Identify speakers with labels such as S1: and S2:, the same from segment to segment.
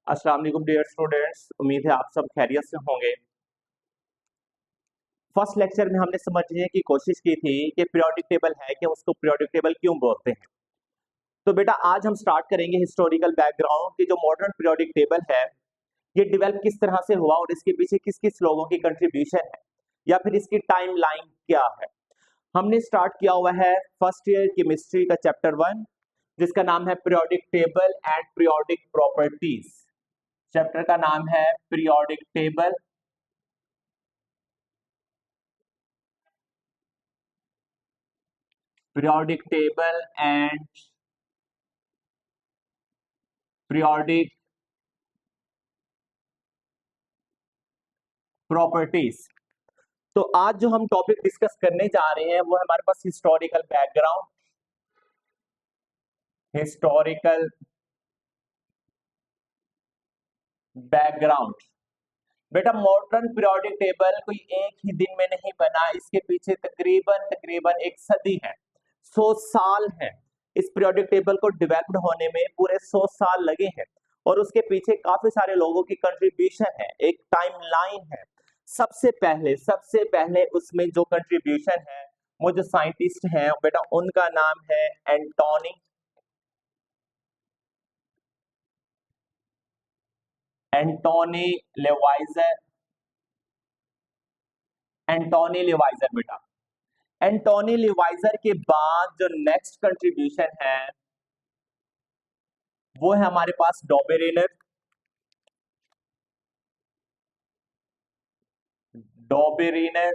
S1: अस्सलाम वालेकुम dear students, उम्मीद है आप सब खैरियत से होंगे। फर्स्ट लेक्चर में हमने समझने की कोशिश की थी कि पीरियोडिक टेबल है कि उसको पीरियोडिक टेबल क्यों बोलते हैं। तो बेटा आज हम स्टार्ट करेंगे हिस्टोरिकल बैकग्राउंड की जो मॉडर्न पीरियोडिक टेबल है ये डेवलप किस तरह से हुआ और इसके पीछे किस किस लोगों की कंट्रीब्यूशन है या फिर इसकी टाइम लाइन क्या है। हमने स्टार्ट किया हुआ है फर्स्ट ईयर केमिस्ट्री का चैप्टर 1 जिसका नाम है periodic table and periodic properties. Chapter का नाम है periodic table periodic table and periodic properties। तो आज जो हम टॉपिक डिस्कस करने जा रहे हैं वो है हमारे पास हिस्टोरिकल बैकग्राउंड, हिस्टोरिकल बैकग्राउंड। बेटा मॉडर्न पीरियोडिक टेबल कोई एक ही दिन में नहीं बना, इसके पीछे तकरीबन तकरीबन एक सदी है, 100 साल है। इस पीरियोडिक टेबल को डेवलप्ड होने में पूरे 100 साल लगे हैं और उसके पीछे काफी सारे लोगों की कंट्रीब्यूशन है, एक टाइम लाइन है। सबसे पहले उसमें जो कंट्रीब्यूशन है वो जो साइंटिस्ट हैं बेटा उनका नाम है एंटोनी एंटोनी लेवाइजर। एंटोनी लेवाइजर बेटा, एंटोनी लेवाइजर के बाद जो नेक्स्ट कंट्रीब्यूशन है वो है हमारे पास डॉबेरेनर। डॉबेरेनर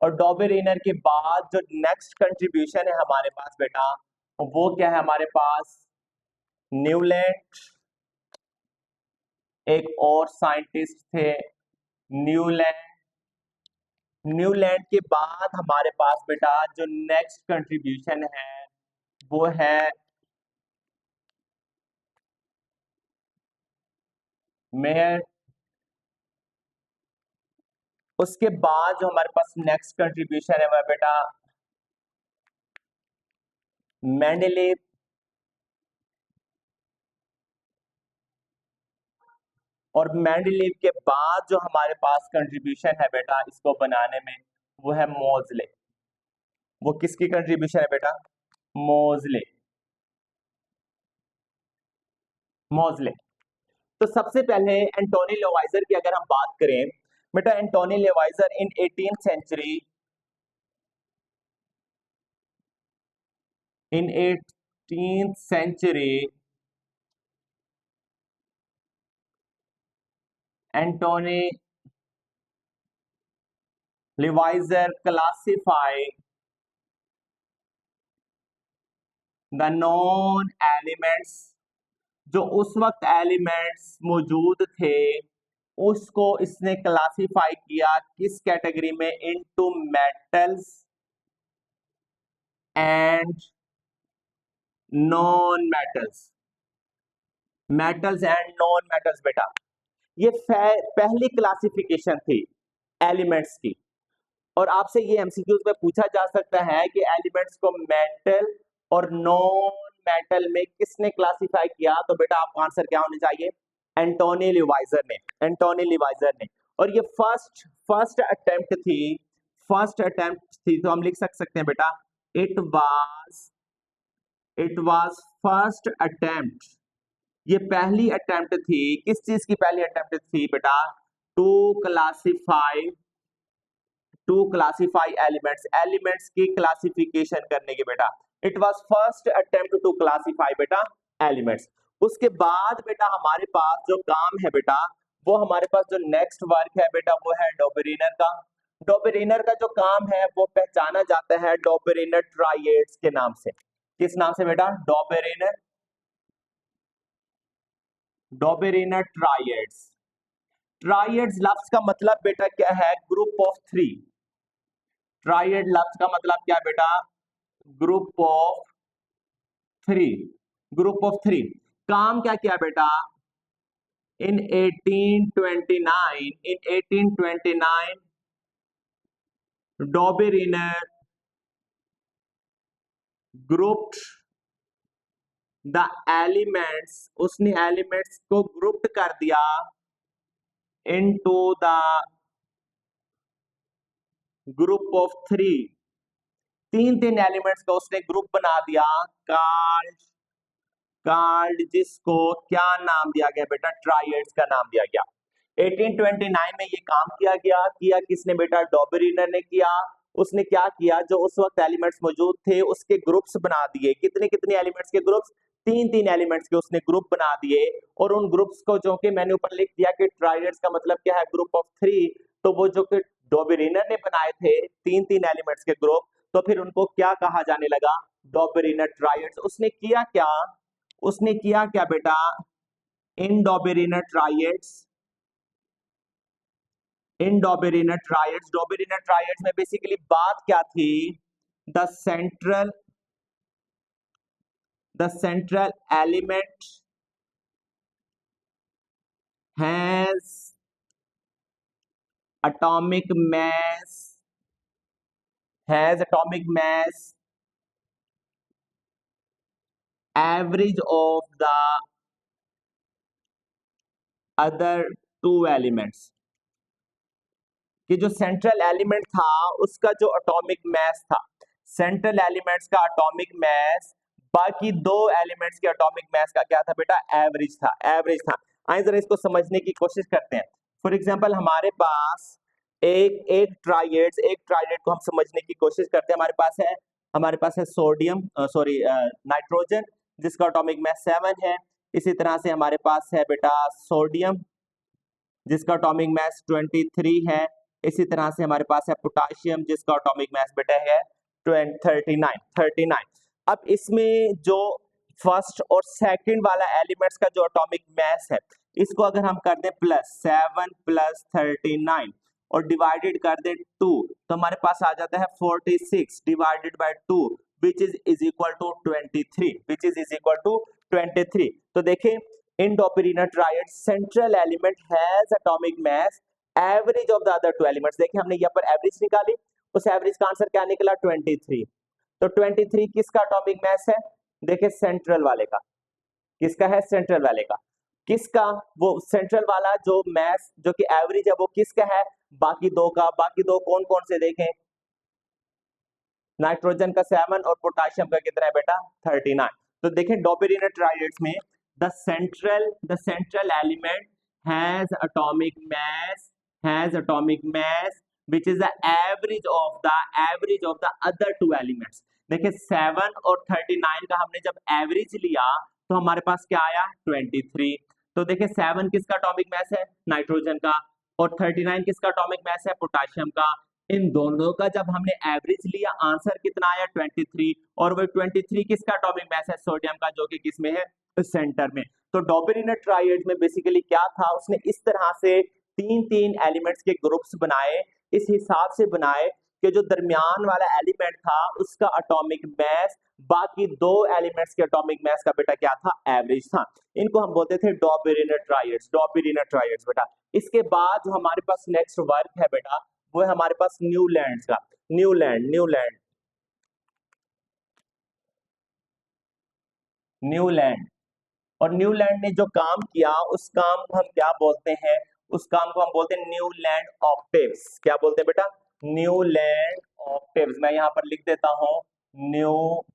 S1: और डॉबेरेनर के बाद जो नेक्स्ट कंट्रीब्यूशन है हमारे पास बेटा वो क्या है हमारे पास न्यूलैंड। एक और साइंटिस्ट थे न्यूलैंड। न्यूलैंड के बाद हमारे पास बेटा जो नेक्स्ट कंट्रीब्यूशन है वो है मेयर। उसके बाद जो हमारे पास नेक्स्ट कंट्रीब्यूशन है वह बेटा मेंडेलीव। और मेंडेलीव के बाद जो हमारे पास कंट्रीब्यूशन है बेटा इसको बनाने में वो है मोजले। वो किसकी कंट्रीब्यूशन है बेटा? मोजले। मोजले। तो सबसे पहले एंटोनी लेवाइजर की अगर हम बात करें बेटा, Antoine Lavoisier in 18th century in 18th century Antoine Lavoisier classify the known elements. जो उस वक्त एलिमेंट्स मौजूद थे उसको इसने क्लासिफाई किया किस कैटेगरी में? Into metals and non metals. Metals and non metals बेटा, ये पहली क्लासिफिकेशन थी एलिमेंट्स की। और आपसे ये एमसीक्यूज में पूछा जा सकता है कि एलिमेंट्स को मेटल और नॉन मेटल में किसने क्लासिफाई किया? तो बेटा आपका आंसर क्या होना चाहिए? एंटोनी लिवाइजर ने। एंटोनी लिवाइजर ने। और ये फर्स्ट अटेम्प्ट थी। फर्स्ट अटेम्प्ट थी तो हम लिख सकते हैं बेटा इट वाज फर्स्ट अटेम्प्ट। ये पहली अटेम्प्ट थी। किस चीज की पहली अटेम्प्ट थी बेटा? To classify elements. एलिमेंट्स की क्लासिफिकेशन करने की बेटा it was first attempt to classify बेटा एलिमेंट्स। उसके बाद बेटा हमारे पास जो काम है बेटा वो हमारे पास जो नेक्स्ट वर्क है बेटा वो है डॉबेरेनर का। डॉबेरेनर का जो काम है वो पहचाना जाता है डॉबेरेनर ट्राइएड्स के नाम से। किस नाम से बेटा? डॉबेरेनर। डॉबेरेनर ट्राइएड्स। ट्राइएड्स लफ्ज का मतलब बेटा क्या है? Group of three. ट्राइएड लफ्ज का मतलब क्या बेटा? Group of three. Group of three. काम क्या किया बेटा? इन 1829 डॉबेरेनर ग्रुप्ड द एलिमेंट्स, उसने एलिमेंट्स को ग्रुप कर दिया into the group of three, तीन तीन एलिमेंट्स का उसने ग्रुप बना दिया, कार्ड कार्ड जिसको क्या नाम दिया गया बेटा, ट्राइएड्स का नाम दिया गया। 1829 में ये काम किया गया, किया किसने बेटा, डॉबरीनर ने किया। उसने क्या किया, जो उस वक्त एलिमेंट्स मौजूद थे उसके ग्रुप्स बना दिए, कितने कितने एलिमेंट्स के ग्रुप्स, तीन तीन एलिमेंट्स के उसने ग्रुप बना दिए, और उन ग्रुप्स को जो कि मैंने ऊपर लिख दिया कि ट्राइएड्स का मतलब क्या है, ग्रुप ऑफ थ्री, तो वो जो कि डॉबरीनर ने बनाए थे तीन तीन एलिमेंट्स के ग्रुप, तो फिर उनको क्या कहा जाने लगा, डॉबरीनर ट्राइएड्स। उसने किया क्या, उसने किया क्या बेटा, इन डॉबरीनर ट्राइएड्स, इन डॉबरीनर ट्राइएड्स, डॉबरीनर ट्राइएड्स में बेसिकली बात क्या थी, the central element has atomic mass, average of the other two elements, कि जो सेंट्रल एलिमेंट था उसका जो एटॉमिक मास था, सेंट्रल एलिमेंट्स का एटॉमिक मास बाकी दो एलिमेंट्स के एटॉमिक मास का क्या था बेटा, एवरेज था, एवरेज था। आइए जरा इसको समझने की कोशिश करते हैं। फॉर एग्जांपल हमारे पास एक एक ट्राइएड्स, एक ट्राइएड को हम समझने की कोशिश करते हैं। हमारे पास है सोडियम, सॉरी नाइट्रोजन, जिसका एटॉमिक मास 7 है। इसी तरह से हमारे पास है बेटा सोडियम, जिसका एटॉमिक मास 23 है। इसी तरह से हमारे पास है पोटाशियम, जिसका एटॉमिक मास बेटा है 39। अब इसमें जो फर्स्ट और सेकंड वाला एलिमेंट्स का जो एटॉमिक मास है, इसको अगर हम कर दें +7 + 39 और डिवाइडेड कर दें 2, तो हमारे पास आ जाता है 46 divided by 2 which is equal to 23, which is equal to 23। तो देखें, in Dobereiner triad central element has atomic mass average of the other two elements. देखिए हमने यहाँ पर एवरेज निकाली, उस एवरेज का आंसर क्या निकला, 23। तो 23 किसका एटॉमिक मास है, देखिए सेंट्रल वाले का, किसका है, सेंट्रल वाले का, किसका, वो सेंट्रल वाला जो मास जो कि एवरेज है वो किसका है, बाकी दो का। बाकी दो कौन कौन से देखें, नाइट्रोजन का 7 और पोटाशियम का कितना है बेटा, 39। तो देखें डॉपरीनर ट्राइडेट्स में the central element has atomic mass which is the average of the other two elements. देखिए 7 और 39 का हमने जब एवरेज लिया तो हमारे पास क्या आया, 23। तो देखिए 7 किसका एटॉमिक मास है, नाइट्रोजन का, और 39 किसका एटॉमिक मास है, पोटाशियम का। इन दोनों का जब हमने एवरेज लिया आंसर कितना आया, 23, और वो 23 किसका एटॉमिक मास है, सोडियम का, जो कि किसमें है, सेंटर में। तो डॉपरीनर ट्राइड में बेसिकली क्या था, उसने इस तरह से तीन तीन एलिमेंट्स के ग्रुप्स बनाए, इस हिसाब से बनाए कि जो दरमियान वाला एलिमेंट था उसका एटॉमिक मास बाकी दो एलिमेंट्स के एटॉमिक मास का बेटा क्या था, एवरेज था। इनको हम बोलते थे डॉपरीनर ट्राइड्स बेटा। इसके बाद जो हमारे पास नेक्स्ट वर्क है बेटा, वो है हमारे पास न्यूलैंड का, न्यूलैंड। और न्यूलैंड ने जो काम किया उस काम को हम क्या बोलते हैं, उस काम को हम बोलते हैं न्यूलैंड ऑक्टेव्स। क्या बोलते हैं बेटा, न्यूलैंड ऑक्टेव्स। मैं यहां पर लिख देता हूं, न्यूलैंड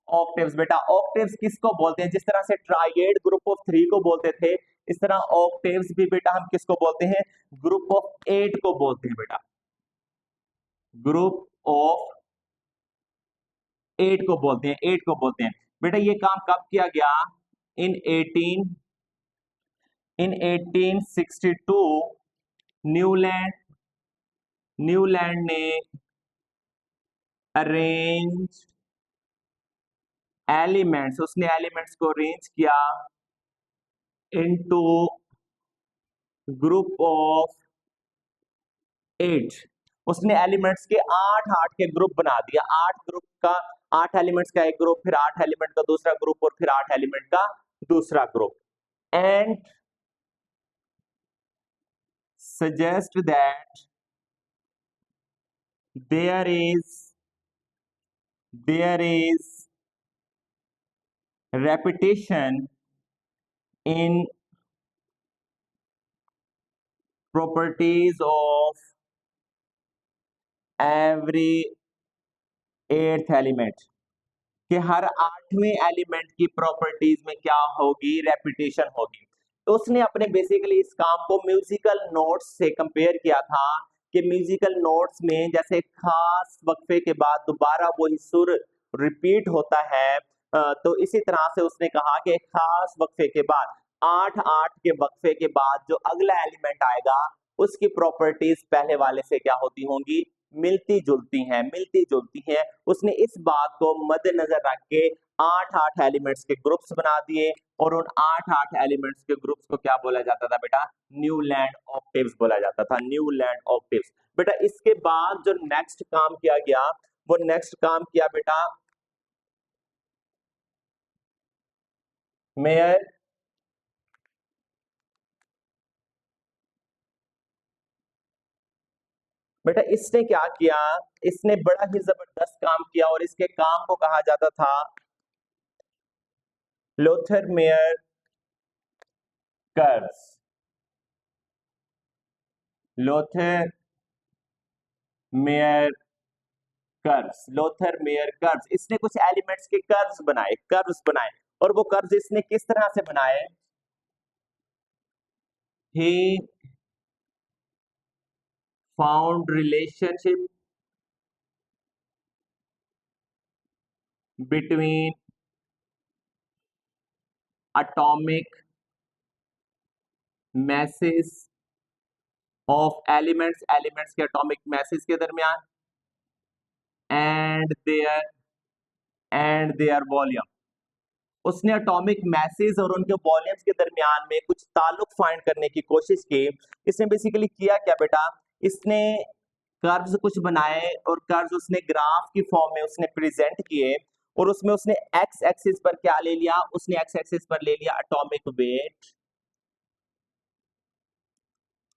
S1: ऑक्टेव्स। बेटा ऑक्टेव्स किसको बोलते हैं, जिस तरह से ट्राइएड ग्रुप ऑफ 3 को बोलते थे, इस तरह ऑक्टेव्स भी बेटा हम किसको बोलते हैं, ग्रुप ऑफ 8 को बोलते हैं बेटा, ग्रुप ऑफ 8 को बोलते हैं, 8 को बोलते हैं बेटा। ये काम कब किया गया, इन 1862 न्यूलैंड ने अरेंज एलिमेंट्स, उसने एलिमेंट्स को अरेंज किया इनटू ग्रुप ऑफ 8। उसने एलिमेंट्स के 8 के ग्रुप बना दिया, 8 ग्रुप का, 8 एलिमेंट्स का एक ग्रुप, फिर 8 एलिमेंट का दूसरा ग्रुप, और फिर 8 एलिमेंट का दूसरा ग्रुप। And suggest that there is there is repetition in properties of every eighth element, कि हर आठवें एलिमेंट की प्रॉपर्टीज में क्या होगी, रेपिटेशन होगी। तो उसने अपने बेसिकली इस काम को म्यूजिकल नोट्स से कंपेयर किया था कि म्यूजिकल नोट्स में जैसे खास वक्फे के बाद दोबारा वही सुर रिपीट होता है, तो इसी तरह से उसने कहा कि खास वक्फे के बाद 8-8 के वक्फे के बाद जो अगला एलिमेंट आएगा उसकी प्रॉपर्टीज पहले वाले से क्या होती होंगी, मिलती जुलती हैं। उसने इस बात को मद्देनजर रख के 8-8 एलिमेंट्स के ग्रुप्स बना दिए और उन 8-8 एलिमेंट्स के ग्रुप्स को क्या बोला जाता था बेटा, न्यूलैंड ऑक्टेव्स बोला जाता था, न्यूलैंड ऑक्टेव्स। बेटा इसके बाद जो नेक्स्ट काम किया गया, वो नेक्स्ट काम किया बेटा मेयर बेटा इसने क्या किया, इसने बड़ा ही जबरदस्त काम किया और इसके काम को कहा जाता था Lothar Meyer curves. Lothar Meyer curves, इसने कुछ एलिमेंट्स के कर्व्स बनाए और वो कर्व्स इसने किस तरह से बनाए, he found relationship between atomic masses of elements के एटॉमिक मैसेज के दरमियान एंड देयर वॉल्यूम। उसने एटॉमिक मैसेज और उनके वॉल्यूम्स के दरमियान में कुछ ताल्लुक फाइंड करने की कोशिश की। इसने बेसिकली किया क्या बेटा, इसने कर्व्स कुछ बनाए और कर्व्स उसने ग्राफ की फॉर्म में उसने प्रेजेंट किए और उसमें उसने एक्स एक्सिस पर क्या ले लिया, उसने एक्स एक्सिस पर ले लिया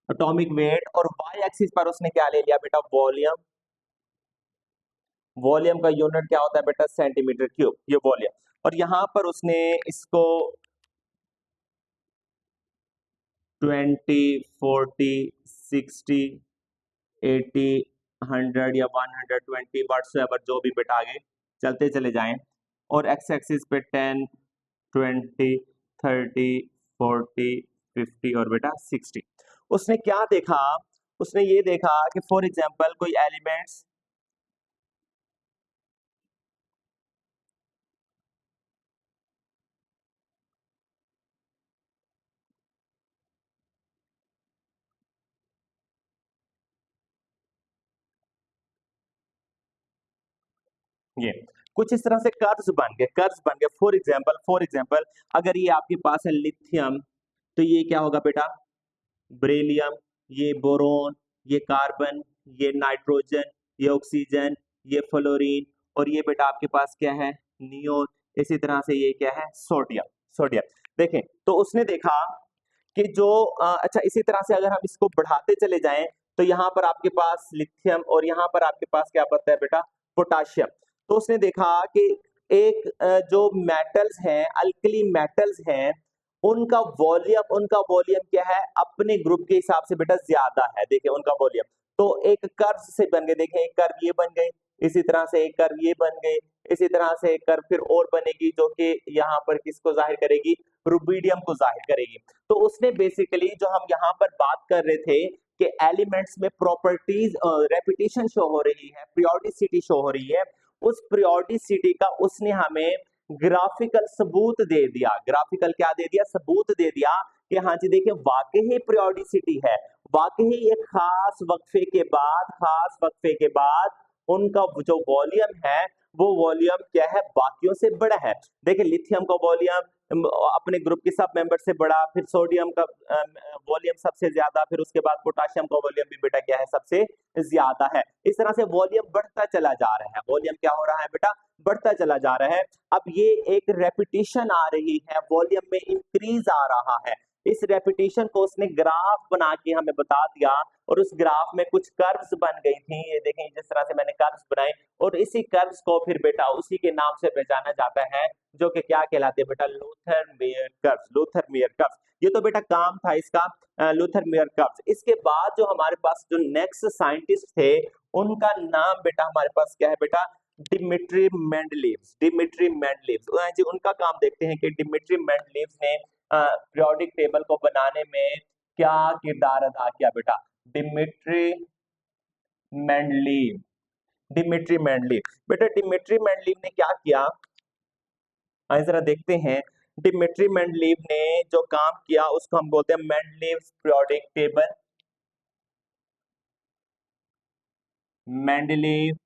S1: एटॉमिक वेट और वाई एक्सिस पर उसने क्या ले लिया बेटा, वॉल्यूम। वॉल्यूम का यूनिट क्या होता है बेटा, सेंटीमीटर क्यूब, ये वॉल्यूम। और यहां पर उसने इसको 20, 40, 60, 80, 100 या 120 व्हाट्सएवर जो भी बेटा आगे चलते चले जाएं, और एक्स एक्सिस पे 10, 20, 30, 40, 50 और बेटा 60। उसने क्या देखा, उसने ये देखा कि फॉर एग्जांपल कोई एलिमेंट्स ये कुछ इस तरह से कर्व्स बन गए। फॉर एग्जांपल अगर ये आपके पास है लिथियम, तो ये क्या होगा बेटा, बेरिलियम, ये बोरोन, ये कार्बन, ये नाइट्रोजन, ये ऑक्सीजन, ये फ्लोरीन, और ये बेटा आपके पास क्या है, नियोन। इसी तरह से ये क्या है, सोडियम। देखें तो उसने देखा कि जो अच्छा इसी तरह से अगर हम इसको बढ़ाते चले जाएं तो यहाँ पर आपके पास लिथियम और यहाँ पर आपके पास क्या बनता है बेटा, पोटाशियम। तो उसने देखा कि एक जो मेटल्स हैं, अल्कली मेटल्स हैं, उनका वॉल्यूम क्या है, अपने ग्रुप के हिसाब से बेटा ज्यादा है। देखिए उनका वॉल्यूम तो एक कर्व से बन गए, देखें एक कर्व ये बन गई, इसी तरह से एक कर्व ये बन गई, इसी तरह से एक कर्व फिर और बनेगी जो कि यहाँ पर किसको जाहिर करेगी, रुबिडियम को जाहिर करेगी। तो उसने बेसिकली जो हम यहाँ पर बात कर रहे थे कि एलिमेंट्स में प्रॉपर्टीज रेपिटेशन शो हो रही है, पीरियोडिसिटी शो हो रही है, उस पीरियोडिसिटी का उसने हमें ग्राफिकल सबूत दे दिया। ग्राफिकल क्या दे दिया, सबूत दे दिया कि हाँ जी देखिए वाकई ही पीरियोडिसिटी है, वाकई एक खास वक्फे के बाद उनका जो वॉल्यूम है वो वॉल्यूम क्या है, बाकियों से बड़ा है। देखिए लिथियम का वॉल्यूम अपने ग्रुप के सब मेंबर से बड़ा, फिर सोडियम का वॉल्यूम सबसे ज्यादा, फिर उसके बाद पोटाशियम का वॉल्यूम भी बेटा क्या है, सबसे ज्यादा है। इस तरह से वॉल्यूम बढ़ता चला जा रहा है, वॉल्यूम क्या हो रहा है बेटा, बढ़ता चला जा रहा है। अब ये एक रेपिटेशन आ रही है, वॉल्यूम में इंक्रीज आ रहा है। इस रेपिटेशन को उसने ग्राफ बना के हमें बता दिया और उस ग्राफ में कुछ कर्व्स बन गई थी, ये देखें जिस तरह से मैंने कर्व्स बनाए, और इसी कर्व्स को फिर बेटा उसी के नाम से पहचाना जाता है जो कि क्या कहलाते हैं बेटा, Luther mayor curves, Luther mayor curves. ये तो बेटा काम था इसका लूथर मेयर कर्व्स। इसके बाद जो हमारे पास जो नेक्स्ट साइंटिस्ट थे उनका नाम बेटा हमारे पास क्या है बेटा, डिमिट्री मेंडलीव्स, डिमिट्री मेंडलीव्स जी। उनका काम देखते हैं कि डिमिट्री मेंडलीव्स ने पीरियोडिक टेबल को बनाने में क्या किरदार अदा किया बेटा, डिमिट्री मेंडलीव, डिमिट्री मेंडलीव। बेटा डिमिट्री मेंडलीव ने क्या किया, आइए जरा देखते हैं। डिमिट्री मेंडलीव ने जो काम किया उसको हम बोलते हैं Mendeleev's periodic table, Mendeleev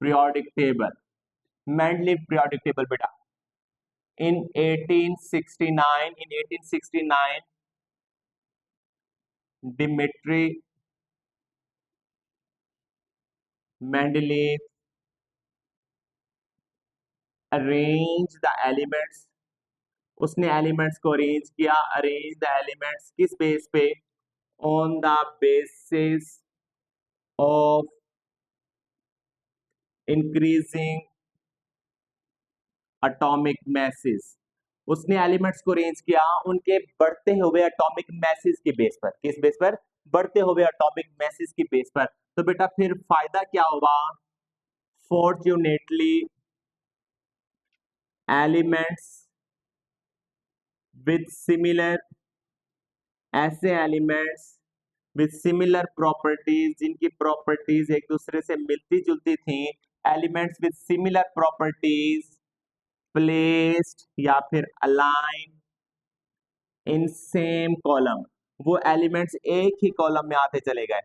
S1: periodic table, Mendeleev periodic table बेटा in 1869 Dmitry Mendeleev arranged the elements, उसने एलिमेंट्स को अरेंज किया, अरेंज द एलिमेंट्स किस बेस पे, on the basis of increasing atomic masses. उसने एलिमेंट्स को अरेंज किया उनके बढ़ते हुए एटॉमिक मैसेस की बेस पर, किस बेस पर, बढ़ते हुए एटॉमिक मैसेस की बेस पर। तो बेटा फिर फायदा क्या हुआ, फॉर्चुनेटली एलिमेंट्स विद सिमिलर, ऐसे एलिमेंट्स विद सिमिलर प्रॉपर्टीज, जिनकी प्रॉपर्टीज एक दूसरे से मिलती जुलती थी, elements with similar properties placed या फिर अलाइन इन सेम कॉलम, वो एलिमेंट्स एक ही कॉलम में आते चले गए।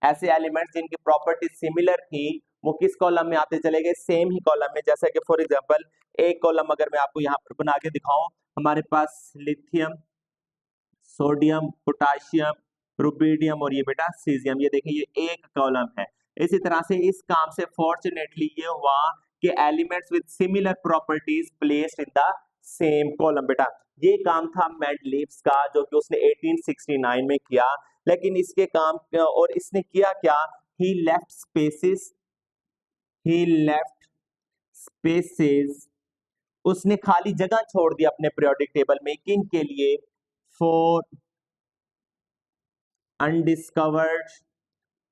S1: ऐसे एलिमेंट्स जिनकी प्रॉपर्टी सिमिलर थी वो किस कॉलम में आते चले गए, सेम ही कॉलम में। जैसे कि फॉर एग्जांपल एक कॉलम अगर मैं आपको यहाँ पर बना के दिखाऊं, हमारे पास लिथियम, सोडियम, पोटाशियम, रुबिडियम और ये बेटा सीजियम, ये देखिए ये एक कॉलम है। इसी तरह से इस काम से फॉर्चुनेटली ये हुआ कि elements with similar properties placed in the same column. बेटा ये काम था मेंडलीव्स का जो कि उसने 1869 में किया। लेकिन इसके काम और इसने किया क्या, ही लेफ्ट स्पेसेस, ही लेफ्ट स्पेसेस, उसने खाली जगह छोड़ दी अपने पीरियोडिक टेबल में, किन के लिए, फॉर अनडिस्कवर्ड,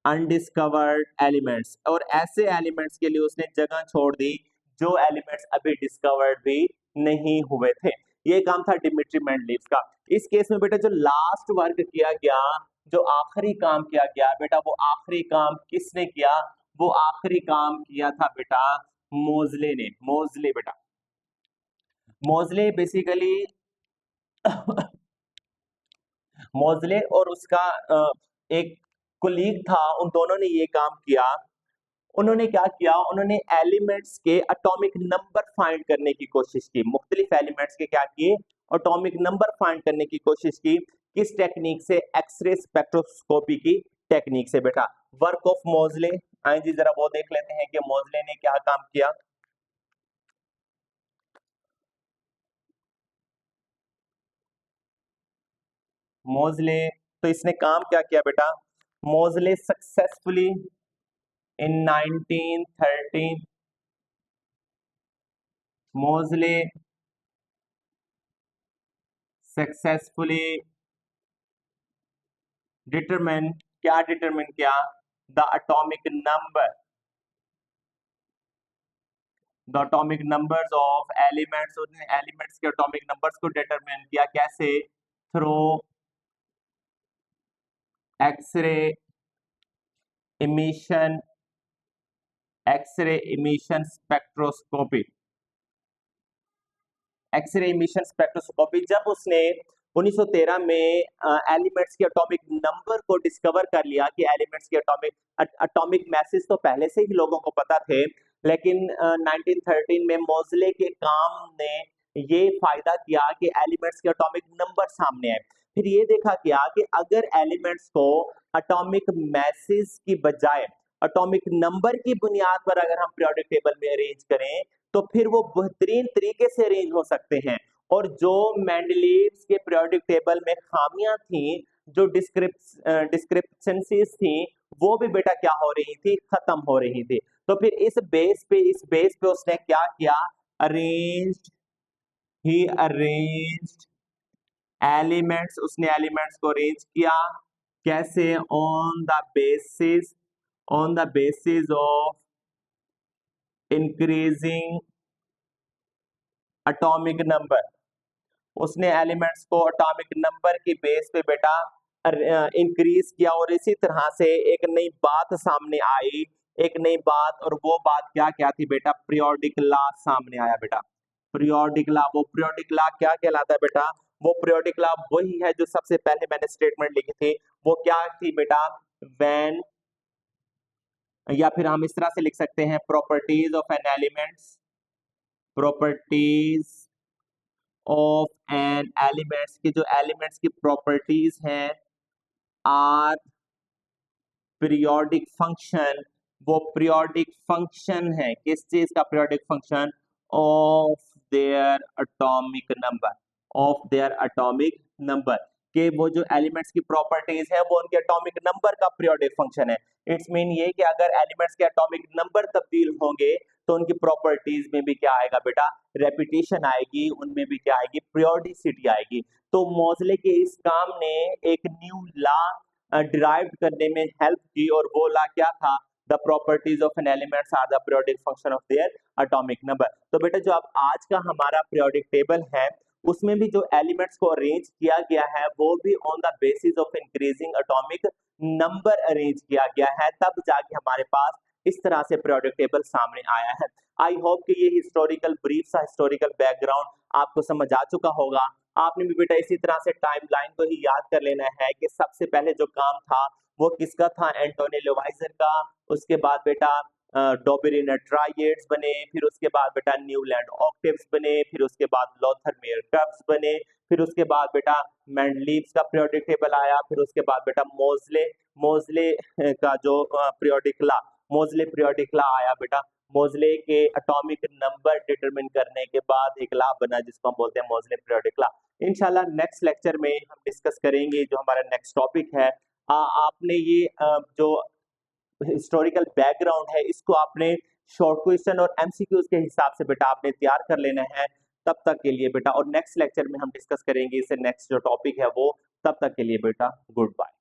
S1: अनडिस्कवर्ड एलिमेंट्स, और ऐसे एलिमेंट्स के लिए उसने जगह छोड़ दी जो एलिमेंट्स अभी डिस्कवर्ड भी नहीं हुए थे। ये काम था डिमिट्री मेंडलीव का। इस केस में बेटा जो लास्ट वर्क किया गया, जो आखिरी काम किया गया बेटा, वो आखिरी काम किसने किया, वो आखिरी काम किया था बेटा मोजले ने। मोजले बेटा, मोजले बेसिकली मोजले और उसका एक कोलीग था, उन दोनों ने ये काम किया। उन्होंने क्या किया, उन्होंने एलिमेंट्स के एटॉमिक नंबर फाइंड करने की कोशिश की। मुख्तलिफ एलिमेंट्स के क्या किए, एटॉमिक नंबर फाइंड करने की कोशिश की। किस टेक्निक से, एक्सरे स्पेक्ट्रोस्कोपी की टेक्निक से बेटा। वर्क ऑफ मोजले, आइए जी जरा वो देख लेते हैं कि मोजले ने क्या काम किया। मोजले, तो इसने काम क्या किया बेटा, मोजले successfully in 1913, Moseley successfully determine, क्या डिटरमिन किया, the atomic number, the atomic numbers of elements, elements के एटॉमिक नंबर्स को डिटरमिन किया कैसे, through X-ray emission, X-ray emission spectroscopy, X-ray emission spectroscopy. जब उसने 1913 में एलिमेंट्स के एटॉमिक नंबर को डिस्कवर कर लिया कि एलिमेंट्स के एटॉमिक मैसेज तो पहले से ही लोगों को पता थे, लेकिन 1913 में मोजले के काम ने ये फायदा किया कि एलिमेंट्स के एटॉमिक नंबर सामने आए। फिर ये देखा गया कि अगर एलिमेंट्स को एटॉमिक मैसेज की बजाय एटॉमिक नंबर की बुनियाद पर अगर हम पीरियोडिक टेबल में अरेंज करें तो फिर वो बेहतरीन तरीके से अरेंज हो सकते हैं। और जो मेंडलीव्स के पीरियोडिक टेबल में खामियां थी, जो डिस्क्रिप्शंसीज थी, वो भी बेटा क्या हो रही थी, खत्म हो रही थी। तो फिर इस बेस पे उसने क्या किया, अरेंज्ड ही अरेंज्ड एलिमेंट्स, उसने एलिमेंट्स को अरेंज किया कैसे, on the basis of increasing atomic number. उसने एलिमेंट्स को एटॉमिक नंबर की बेस पे बेटा इंक्रीज किया, और इसी तरह से एक नई बात सामने आई, एक नई बात, और वो बात क्या क्या थी बेटा, पीरियोडिक लॉ सामने आया बेटा। पीरियोडिक लॉ, वो पीरियोडिक लॉ क्या कहलाता है बेटा, वो पीरियोडिक लॉ वही है जो सबसे पहले मैंने स्टेटमेंट लिखी थी, वो क्या थी बेटा, व्हेन, या फिर हम इस तरह से लिख सकते हैं, properties of an elements, properties of an elements की, जो एलिमेंट्स की प्रॉपर्टीज हैं, आर पीरियोडिक फंक्शन, वो पीरियोडिक फंक्शन है, किस चीज का periodic function, of their atomic number, of their atomic number, के वो जो एलिमेंट्स की प्रॉपर्टीज है वो उनके एटॉमिक नंबर का पीरियोडिक फंक्शन है। इट्स मीन ये कि अगर एलिमेंट्स के एटॉमिक नंबर तब्दील होंगे तो उनकी प्रॉपर्टीज में भी क्या आएगा बेटा, रेपिटेशन आएगी, उनमें भी क्या आएगी, पीरियोडिसिटी आएगी। तो मोज़ले के इस काम ने एक न्यू लॉ डिराइव करने में हेल्प की, और वो लॉ क्या था, the properties of an elements are the periodic function of their atomic number. तो बेटा जो अब आज का हमारा पीरियोडिक टेबल है, उसमें भी जो एलिमेंट्स को अरेंज किया गया है वो भी on the basis of increasing atomic number arrange किया गया है, तब जाके हमारे पास इस तरह से पीरियोडिक टेबल सामने आया है। आई होप कि ये हिस्टोरिकल ब्रीफ सा हिस्टोरिकल बैकग्राउंड आपको समझ आ चुका होगा। आपने भी बेटा इसी तरह से टाइमलाइन को ही याद कर लेना है कि सबसे पहले जो काम था वो किसका था, एंटोनी लेवाइजर का। उसके बाद बेटा डोबेरिन ट्राइएड्स बने, फिर उसके बाद बेटा न्यूलैंड ऑक्टेव्स बने, फिर उसके बाद लोथरमेयर कर्व्स बने, फिर उसके बाद बेटा मेंडलीव्स का पीरियोडिक टेबल आया, फिर उसके बाद बेटा मोज़ले मोज़ले का जो पीरियोडिक लॉ, मोज़ले पीरियोडिक लॉ आया बेटा। मोज़ले के एटॉमिक नंबर डिटरमिन करने के बाद एक लॉ बना जिसको हम बोलते हैं मोज़ले पीरियोडिक लॉ। इंशाल्लाह नेक्स्ट लेक्चर में हम डिस्कस करेंगे जो हमारा नेक्स्ट टॉपिक है। आपने ये जो हिस्टोरिकल बैकग्राउंड है इसको आपने शॉर्ट क्वेश्चन और एमसीक्यूज के हिसाब से बेटा आपने तैयार कर लेना है तब तक के लिए बेटा, और नेक्स्ट लेक्चर में हम डिस्कस करेंगे इससे नेक्स्ट जो टॉपिक है वो, तब तक के लिए बेटा गुड बाय।